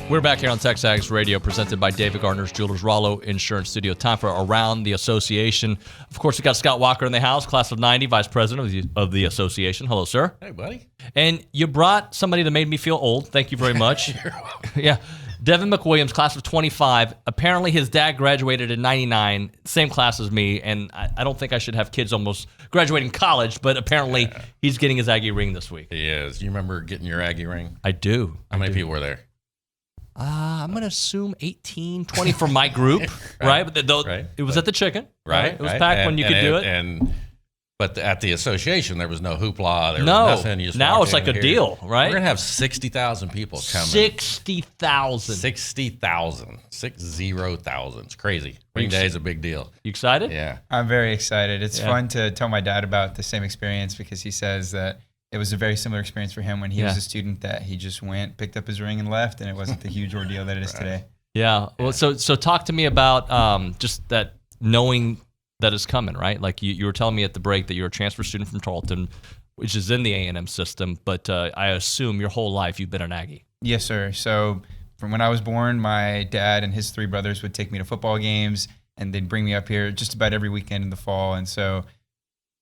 We're back here on TexAgs Radio, presented by David Gardner's Jewelers, Rollo Insurance Studio. Time for Around the Association. Of course, we got Scott Walker in the house, class of 90, vice president of the association. Hello, sir. Hey, buddy. And you brought somebody that made me feel old. Thank you very much. You're welcome. Yeah. Devin McWilliams, class of 25. Apparently, his dad graduated in 99, same class as me, and I don't think I should have kids almost graduating college, but apparently he's getting his Aggie ring this week. He is. You remember getting your Aggie ring? I do. How many people were there? I'm going to assume 18, 20 for my group, right? But it was at the Chicken, right? It was packed when you could do it. But at the association, there was no hoopla. There was nothing. You just now it's walk like a in deal, right? We're going to have 60,000 people coming. 60,000. 60,000. 60,000. It's crazy. Ring Day is a big deal. You excited? Yeah. I'm very excited. It's fun to tell my dad about the same experience because he says that it was a very similar experience for him when he was a student, that he just went, picked up his ring and left, and it wasn't the huge ordeal that it is today. Yeah. Well, so talk to me about just that, knowing that is coming, right? Like you were telling me at the break that you're a transfer student from Tarleton, which is in the A&M system, but I assume your whole life you've been an Aggie. Yes, sir. So from when I was born, my dad and his 3 brothers would take me to football games, and they'd bring me up here just about every weekend in the fall. And so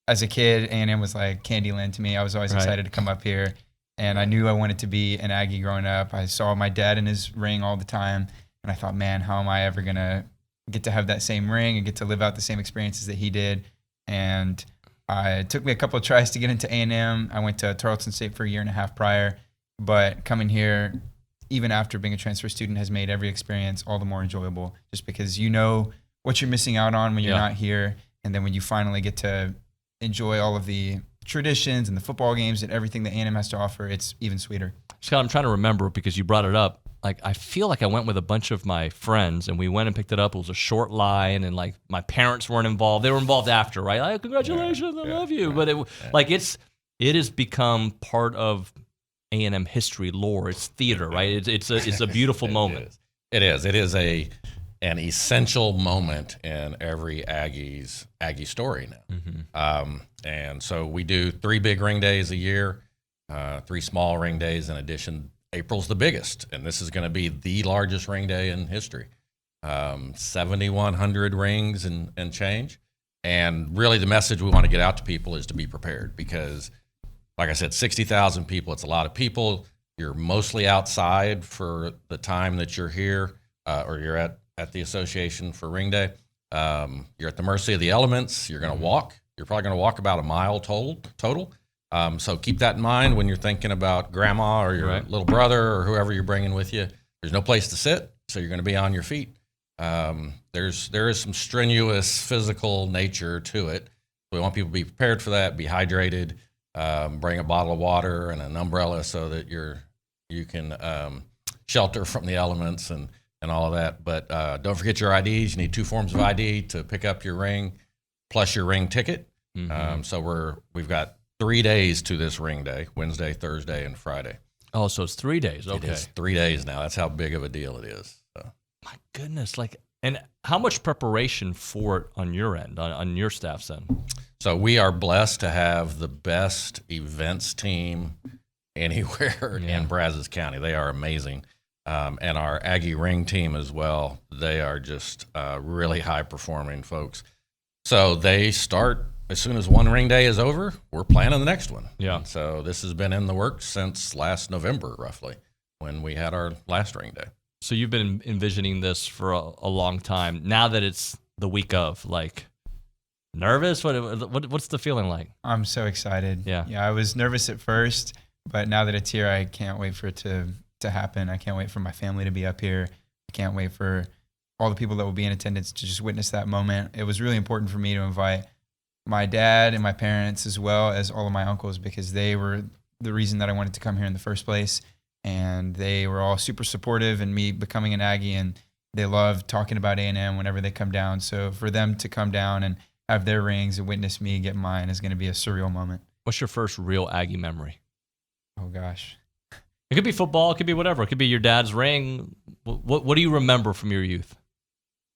as a kid, A&M was like Candyland to me. I was always excited to come up here, and I knew I wanted to be an Aggie growing up. I saw my dad in his ring all the time, and I thought, man, how am I ever going to get to have that same ring and get to live out the same experiences that he did? And it took me a couple of tries to get into A&M. I went to Tarleton State for a year and a half prior, but coming here, even after being a transfer student, has made every experience all the more enjoyable, just because you know what you're missing out on when you're not here, and then when you finally get to enjoy all of the traditions and the football games and everything that A&M has to offer, it's even sweeter. Scott, I'm trying to remember because you brought it up. Like, I feel like I went with a bunch of my friends and we went and picked it up. It was a short line, and like my parents weren't involved. They were involved after, right? Like, congratulations, I love you. But it has become part of A&M history, lore. It's theater, right? It's a beautiful moment. It is. It is an essential moment in every Aggie story now. Mm-hmm. And so we do 3 big ring days a year, 3 small ring days in addition. April's the biggest, and this is going to be the largest ring day in history. 7,100 rings and change. And really the message we want to get out to people is to be prepared, because like I said, 60,000 people, it's a lot of people. You're mostly outside for the time that you're here, or you're at the association for ring day. You're at the mercy of the elements. You're going to walk. You're probably going to walk about a mile total. So keep that in mind when you're thinking about grandma or your little brother or whoever you're bringing with you. There's no place to sit, so you're going to be on your feet. There is some strenuous physical nature to it. We want people to be prepared for that, be hydrated, bring a bottle of water and an umbrella so that you can shelter from the elements and all of that. But don't forget your IDs. You need 2 forms of ID to pick up your ring, plus your ring ticket. Mm-hmm. So we've got 3 days to this ring day: Wednesday, Thursday, and Friday. Oh, so it's 3 days. Okay. It is 3 days now. That's how big of a deal it is. So. My goodness. And how much preparation for it on your end, on your staff's end? So we are blessed to have the best events team anywhere in Brazos County. They are amazing. And our Aggie Ring team as well. They are just really high-performing folks. So they start as soon as one ring day is over, we're planning the next one. Yeah. And so this has been in the works since last November, roughly, when we had our last ring day. So you've been envisioning this for a long time. Now that it's the week of, like, nervous? What's the feeling like? I'm so excited. Yeah. I was nervous at first, but now that it's here, I can't wait for it to happen. I can't wait for my family to be up here. I can't wait for all the people that will be in attendance to just witness that moment. It was really important for me to invite my dad and my parents, as well as all of my uncles, because they were the reason that I wanted to come here in the first place. And they were all super supportive in me becoming an Aggie, and they love talking about A&M whenever they come down. So for them to come down and have their rings and witness me get mine is going to be a surreal moment. What's your first real Aggie memory? Oh, gosh. It could be football. It could be whatever. It could be your dad's ring. What do you remember from your youth?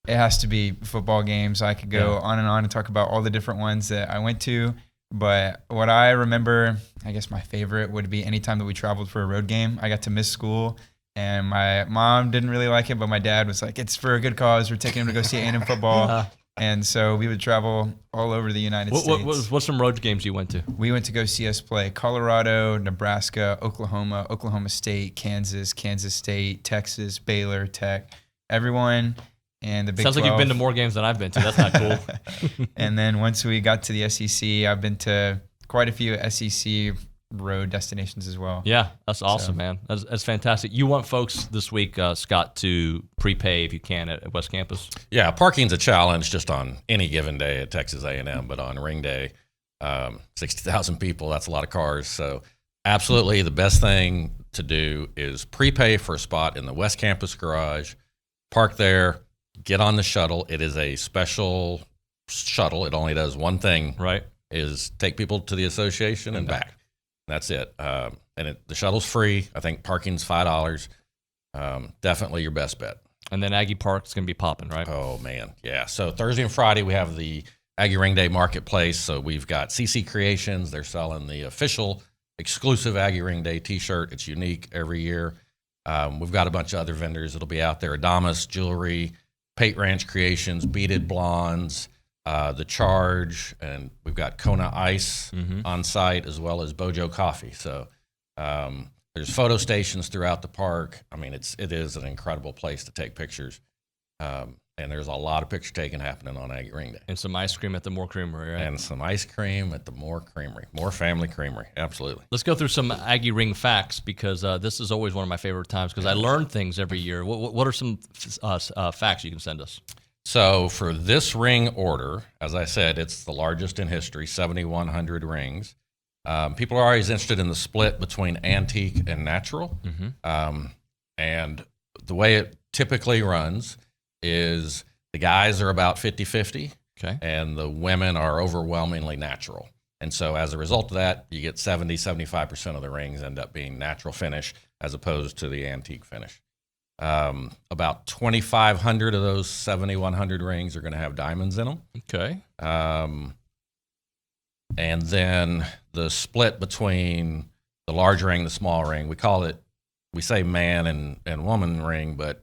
It has to be football games. I could go on and talk about all the different ones that I went to. But what I remember, I guess my favorite would be any time that we traveled for a road game. I got to miss school And my mom didn't really like it, but my dad was like, it's for a good cause. We're taking him to go see A&M football. And so we would travel all over the United States. What's some road games you went to? We went to go see us play Colorado, Nebraska, Oklahoma, Oklahoma State, Kansas, Kansas State, Texas, Baylor, Tech, everyone. And the Big 12. Sounds like you've been to more games than I've been to. That's not cool. And then once we got to the SEC, I've been to quite a few SEC road destinations as well. Yeah, that's awesome, man. That's fantastic. You want folks this week, Scott, to prepay if you can at West Campus? Yeah, parking's a challenge just on any given day at Texas A&M, but on ring day, 60,000 people, that's a lot of cars. So absolutely the best thing to do is prepay for a spot in the West Campus garage, park there, get on the shuttle. It is a special shuttle. It only does one thing, right? Is take people to the association and back. That's it. The shuttle's free. I think parking's $5. Definitely your best bet. And then Aggie Park's going to be popping, right? Oh, man. Yeah. So Thursday and Friday, we have the Aggie Ring Day Marketplace. So we've got CC Creations. They're selling the official exclusive Aggie Ring Day T-shirt. It's unique every year. We've got a bunch of other vendors that'll be out there. Adamas Jewelry, Pate Ranch Creations, Beaded Blondes, The Charge, and we've got Kona Ice on site, as well as Bojo Coffee. So there's photo stations throughout the park. I mean, it is an incredible place to take pictures. And there's a lot of picture taking happening on Aggie Ring Day. And some ice cream at the Moore Creamery, right? And some ice cream at the Moore Creamery. Moore Family Creamery, absolutely. Let's go through some Aggie Ring facts, because this is always one of my favorite times, because I learn things every year. What are some facts you can send us? So for this ring order, as I said, it's the largest in history, 7,100 rings. People are always interested in the split between antique and natural. And the way it typically runs is the guys are about 50-50, and the women are overwhelmingly natural. And so as a result of that, you get 75% of the rings end up being natural finish as opposed to the antique finish. About 2,500 of those 7,100 rings are going to have diamonds in them. Okay. And then the split between the large ring, the small ring, we say man and woman ring, but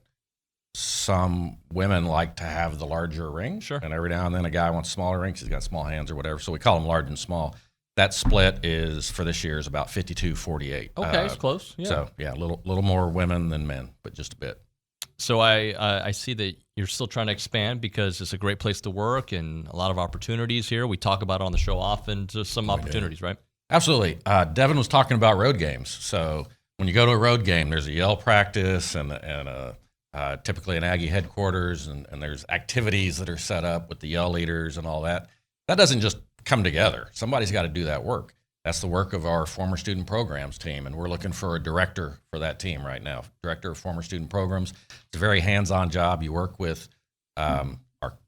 some women like to have the larger ring. Sure. And every now and then a guy wants a smaller ring because he's got small hands or whatever. So we call them large and small. That split is for this year is about 52-48. Okay, it's close. Yeah. So yeah, a little more women than men, but just a bit. So I see that you're still trying to expand, because it's a great place to work and a lot of opportunities here. We talk about it on the show often, just some opportunities, right? Absolutely. Devin was talking about road games. So when you go to a road game, there's a yell practice and typically an Aggie headquarters, and there's activities that are set up with the yell leaders and all that. That doesn't just come together. Somebody's got to do that work. That's the work of our former student programs team, and we're looking for a director for that team right now. Director of former student programs. It's a very hands-on job. You work with our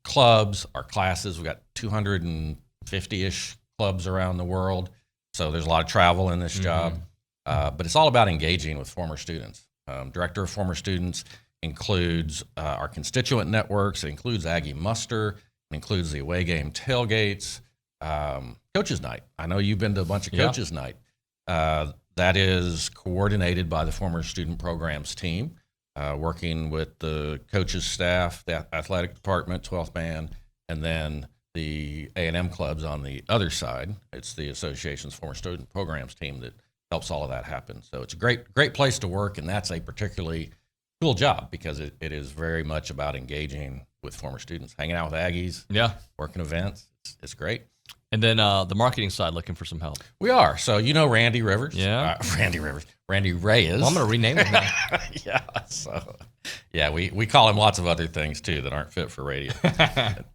clubs, our classes. We've got 250-ish clubs around the world, so there's a lot of travel in this job. But it's all about engaging with former students. Director of former students includes our constituent networks. It includes Aggie Muster. It includes the away game tailgates. Coaches Night. I know you've been to a bunch of Coaches Night. That is coordinated by the former student programs team, working with the coaches staff, the athletic department, 12th band, and then the A&M clubs on the other side. It's the association's former student programs team that helps all of that happen. So it's a great place to work, and that's a particularly cool job because it is very much about engaging with former students, hanging out with Aggies, working events. It's great. And then the marketing side, looking for some help. We are. So you know Randy Rivers. Yeah. Randy Reyes. Well, I'm going to rename him now. We call him lots of other things too that aren't fit for radio.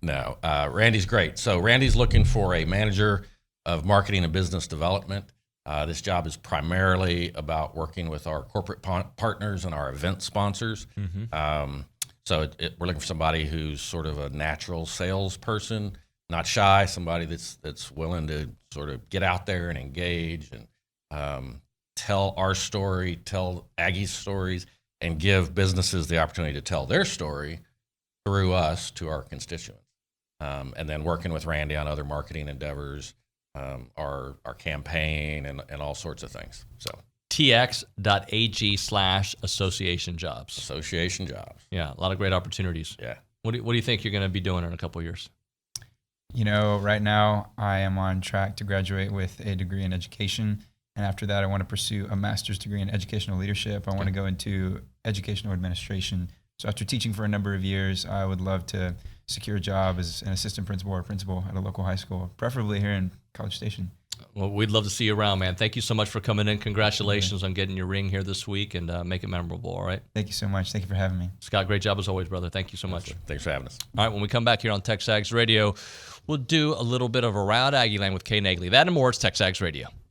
No, Randy's great. So Randy's looking for a manager of marketing and business development. This job is primarily about working with our corporate partners and our event sponsors. So we're looking for somebody who's sort of a natural salesperson, not shy, somebody that's willing to sort of get out there and engage and tell our story, tell Aggie's stories, and give businesses the opportunity to tell their story through us to our constituents. And then working with Randy on other marketing endeavors, our campaign and all sorts of things. So tx.ag/association jobs. Association jobs. Yeah, a lot of great opportunities. Yeah. What do you think you're going to be doing in a couple of years? You know, right now I am on track to graduate with a degree in education. And after that, I want to pursue a master's degree in educational leadership. I want to go into educational administration. So after teaching for a number of years, I would love to secure a job as an assistant principal or principal at a local high school, preferably here in College Station. Well, we'd love to see you around, man. Thank you so much for coming in. Congratulations on getting your ring here this week, and make it memorable, all right? Thank you so much. Thank you for having me. Scott, great job as always, brother. Thank you so much. Thanks for having us. All right, when we come back here on TexAgs Radio, we'll do a little bit of Around Aggie Land with Kay Nagley. That and more, it's TexAgs Radio.